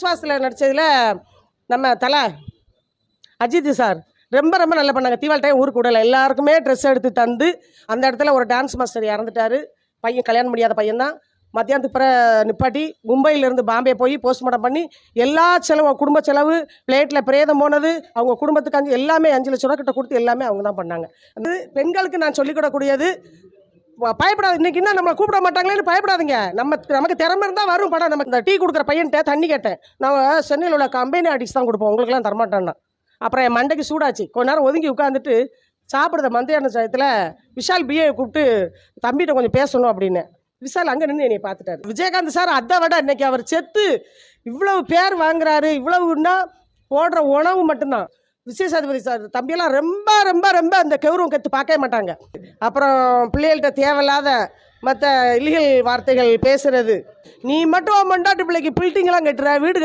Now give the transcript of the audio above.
விஸ்வாசத்தில் நடித்ததில் நம்ம தலை அஜித் சார் ரொம்ப ரொம்ப நல்லா பண்ணாங்க. தீபாவளி டைம் ஊருக்கு விடலை, எல்லாருக்குமே ட்ரெஸ் எடுத்து தந்து அந்த இடத்துல ஒரு டான்ஸ் மாஸ்டர் இறந்துட்டார். பையன் கல்யாணம் முடியாத பையன்தான். மத்தியானத்துக்கு பிறகு நிப்பாட்டி மும்பையிலேருந்து பாம்பே போய் போஸ்ட்மார்ட்டம் பண்ணி எல்லா செலவும் குடும்ப செலவு, பிளேட்டில் பிரேதம் போனது, அவங்க குடும்பத்துக்கு எல்லாமே 5 லட்ச ரூபா கிட்ட கொடுத்து எல்லாமே அவங்க தான் பண்ணாங்க. அது பெண்களுக்கு நான் சொல்லிக்கூடக்கூடியது, பயப்படாது. இன்னைக்கு என்ன நம்மளை கூப்பிட மாட்டாங்களேன்னு பயப்படாதீங்க. நமக்கு திறமை இருந்தால் வரும் படம். நமக்கு இந்த டீ கொடுக்குற பையன்ட்ட தண்ணி கேட்டேன். நான் சென்னையில் உள்ள கம்பெனி ஆர்டிஸ்ட் தான் கொடுப்போம், உங்களுக்குலாம் தரமாட்டேன்னா. அப்புறம் என் மண்டைக்கு சூடாச்சு. கொஞ்ச நேரம் ஒதுங்கி உட்காந்துட்டு சாப்பிடுற மந்தியான சமயத்தில் விஷால் பிஏ கூப்பிட்டு தம்பிகிட்ட கொஞ்சம் பேசணும் அப்படின்னு. விஷால் அங்கே நின்று என்னை பார்த்துட்டாரு. விஜயகாந்த் சார் அதை விட இன்னைக்கு அவர் செத்து இவ்வளவு பேர் வாங்குறாரு. இவ்வளவுன்னா போடுற உணவு மட்டும்தான். விஜயசாதிபதி சார் தம்பியெல்லாம் ரொம்ப ரொம்ப ரொம்ப அந்த கௌரவம் கற்று பார்க்கவே மாட்டாங்க. அப்புறம் பிள்ளைகள்கிட்ட தேவையில்லாத மற்ற இல்லீகல் வார்த்தைகள் பேசுறது. நீ மட்டும் மண்டாட்டு பிள்ளைக்கு பில்டிங்லாம் கட்டுற, வீடு